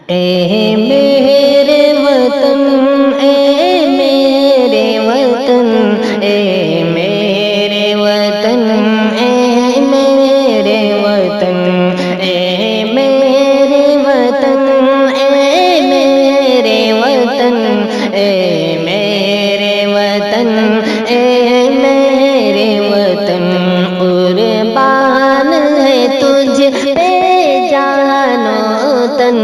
اے میرے وطن، اے میرے وطن، اے میرے وطن، اے میرے وطن، اے میرے وطن، اے میرے وطن، اے میرے وطن، اے میرے وطن، قربان ہے تجھ پہ جان و تن،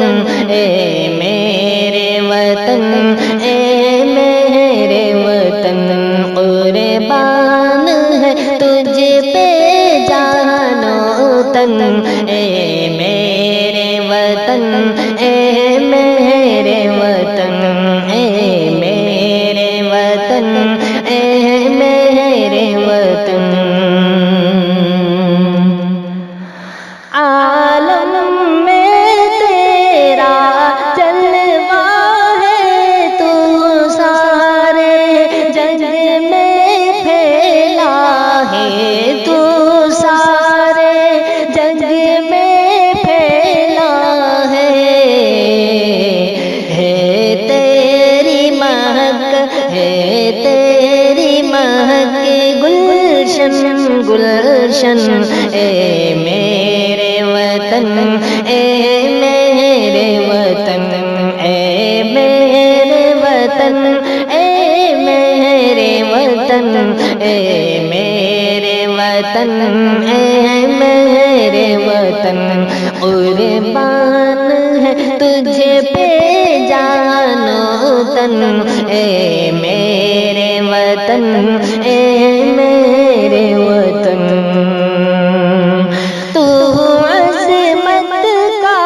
اے میرے وطن، اے میرے وطن، قربان ہے تجھ پہ جان و تن، اے میرے وطن، اے میرے وطن، اے میرے وطن، اے میرے وطن۔ عالم میں تیرا جلوہ ہے، تو سارے جگ میں پھیلا ہے، تو سارے جگ میں پھیلا ہے تیری مہک، ہے تیری مہک گلشن گلشن، اے میرے وطن، اے میرے وطن، اے میرے وطن، اے میرے وطن، اے میرے وطن، اے میرے وطن، قربان ہے تجھ پہ جان و تن، اے میرے وطن، اے میرے وطن۔ تو عظمت کا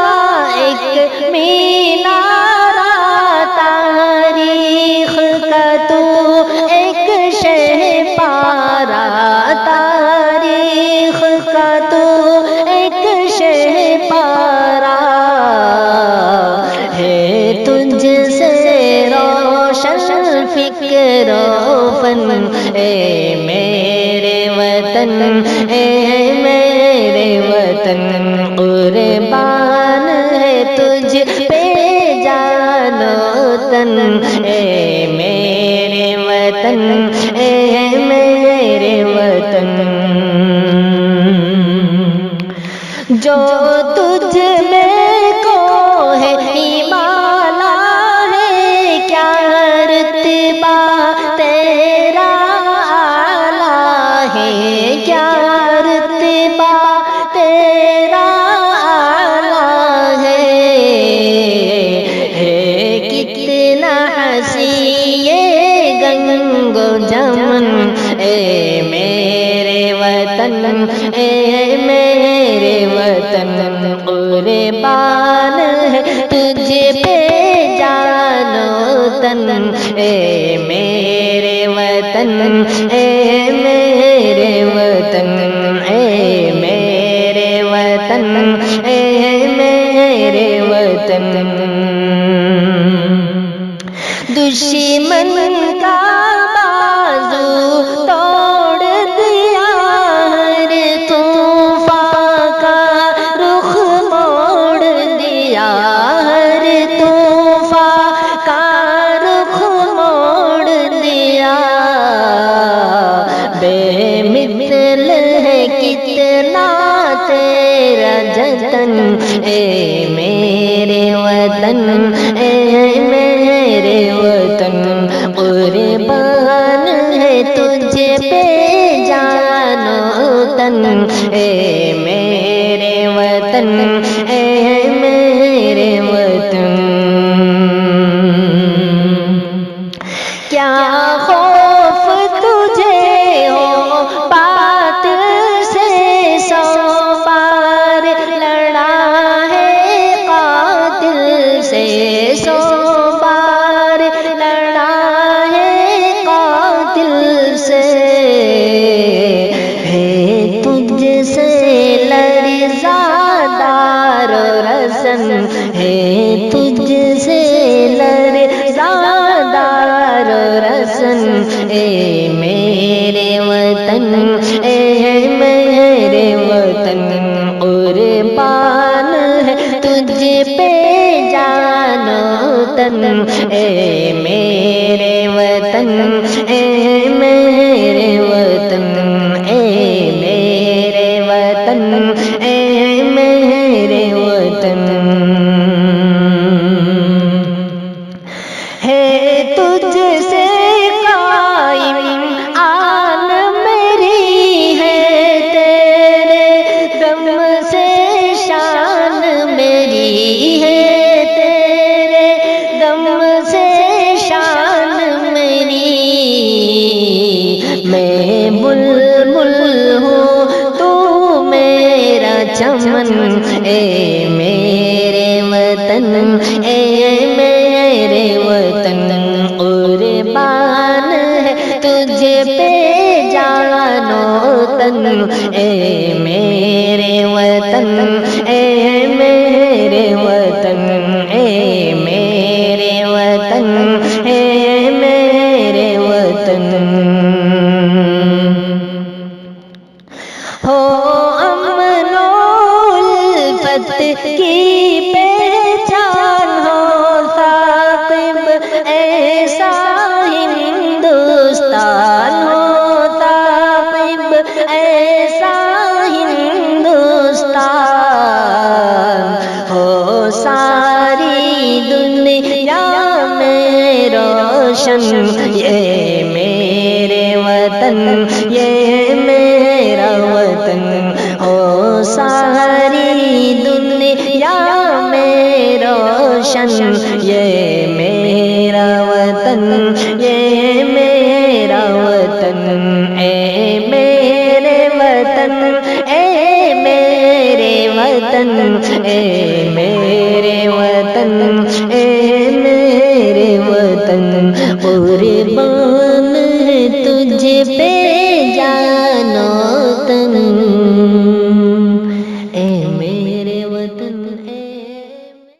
ایک مینارہ، تاریخ کا تو ایک شہ پارا، تاریخ کا تو ایک شہ پارا ہے، تجھ سے روشن فکر و فن، اے میرے وطن، اے میرے وطن، قربان ہے تجھ پہ جان و تن، اے میرے وطن، اے میرے وطن۔ جو تجھ میں کو ہے ہمالا ہے، کیا رتبہ تیرا اعلیٰ ہے، کیا رتبہ تیرا اعلیٰ ہے کتنا حسین یہ گنگ و جمن، اے میرے وطن، اے میرے وطن، قربان ہے تجھ پہ جان و تن، اے میرے وطن، اے میرے وطن، اے میرے وطن، اے میرے وطن۔ دشمن کا بازو توڑ دیا، ہر طوفان کا رخ موڑ دیا، ہر طوفان کا رخ موڑ دیا، بے مثل ہے کتنا تیرا جتن، اے میرے وطن، اے میرے وطن، قربان ہے تجھ پہ جان و تن، اے میرے وطن، اے میرے وطن۔ کیا خوف تجھے ہو بات سے، سو بار لڑا ہے قاتل سے، سو بار لڑا ہے قاتل سے، ہے تجھ سے لرزا دار و رسن، ہے تجھ سے لرزا دار و رسن، اے میرے وطن، اے میرے وطن، قربان ہے تجھ پہ جان و تن، اے میرے وطن، اے میرے وطن، اے میرے وطن، اے میرے وطن، ہے تجھ سے قائم آن میری، ہے تیرے دم سے شان میری، ہے تیرے دم سے شان میری، میں بلبل ہوں تو میرا چمن، اے میرے وطن، اے میرے وطن، قربان ہے تجھ پہ جان و تن، اے میرے وطن، اے میرے وطن، اے میرے وطن، اے میرے وطن، ہو امن و الفت کی پہچان، ہو ثاقب ایسا ہندوستان، ہو ثاقب ایسا ہندوستان، ہو ساری دنیا میں روشن، یہ میرے وطن، یہ میرا وطن، ہو ساری دنیا میں روشن، یہ میرا وطن، یہ میرا وطن، اے میرے وطن، اے میرے وطن، اے میرے